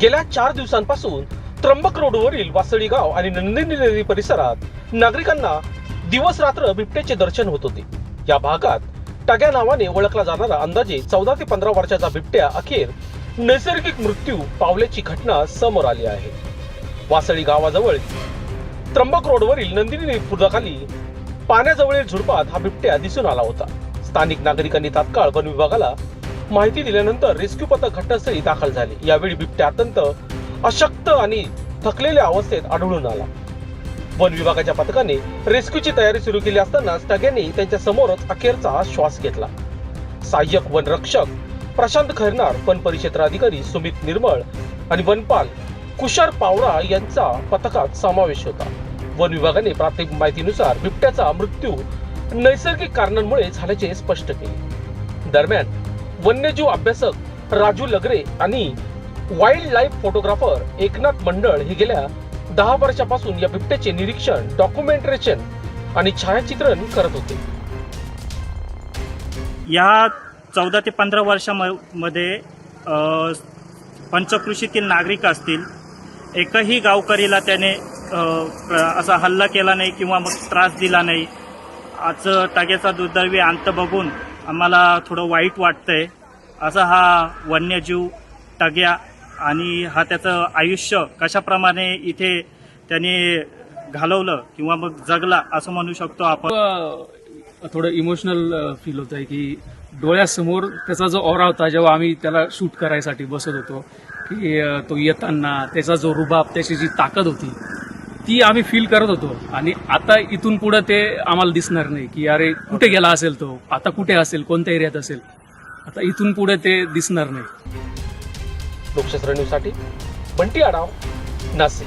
गेल्या 4 दिवसांपासून त्र्यंबक रोडवरील वासळी गाव आणि नंदिनी नदी परिसरात नागरिकांना दिवस रात्र बिबट्याचे दर्शन होत होते। या भागात टग्या नावाने ओळखला जाणारा अंदाजे 14 ते 15 वर्षाचा बिबट्या अखेर नैसर्गिक मृत्यू पावल्याची घटना समोर आली आहे। वासळी गावाजवळ त्र्यंबक रोडवरील नंदिनी नदी पुलाखाली पाण्याजवळील झुडपात हा बिबट्या दिसून आला होता। स्थानिक नागरिकांनी तात्काळ वन विभागाला माहिती दिल्यानंतर रेस्क्यू पथक घटनास्थळी दाखल झाले। यावेळी बिबट्या अत्यंत अशक्त आणि थकलेल्या अवस्थेत आढळून आला। वन विभागाच्या पथकाने रेस्क्यूची तयारी सुरू केली असताना टग्याने त्यांच्या समोरच अखेरचा श्वास घेतला। सहाय्यक वनरक्षक प्रशांत खैरनार, वन परिक्षेत्र अधिकारी सुमित निर्मळ आणि वनपाल कुशर पावरा यांचा पथकात समावेश होता। वन विभागाने प्राथमिक माहितीनुसार बिबट्याचा मृत्यू नैसर्गिक कारणांमुळे झाल्याचे स्पष्ट केले। दरम्यान वन्यजीव अभ्यासक राजू लगरे आणि वाईल्ड लाईफ फोटोग्राफर एकनाथ मंडळ हे गेल्या 10 वर्षापासून या बिबट्याचे निरीक्षण, डॉक्युमेंटेशन आणि छायाचित्रण करत होते। या 14 ते 15 वर्षामध्ये पंचकृषीतील नागरिक असतील, एकही गावकरीला त्याने असा हल्ला केला नाही किंवा मग त्रास दिला नाही। आज टग्याचा दुर्दैवी अंत बघून आम्हाला थोडं वाईट वाटतंय। असा हा वन्यजीव टग्या आणि हा त्याचं आयुष्य कशाप्रमाणे इथे त्याने घालवलं किंवा मग जगला असं म्हणू शकतो आपण। थोडं इमोशनल फील होत आहे की डोळ्यासमोर त्याचा जो ऑरा होता जेव्हा आम्ही त्याला शूट करायसाठी बसत होतो, की तो येताना त्याचा जो रुबाब, त्याची जी ताकद होती ती आम्ही फील करत होतो। आणि आता इथून पुढे ते आम्हाला दिसणार नाही की अरे कुठे गेला असेल तो, आता कुठे असेल, कोणत्या एरियात असेल, आता इथून पुढे ते दिसणार नाही। लोकशास्त्र न्यूजसाठी बंटी आढाव, नाशिक।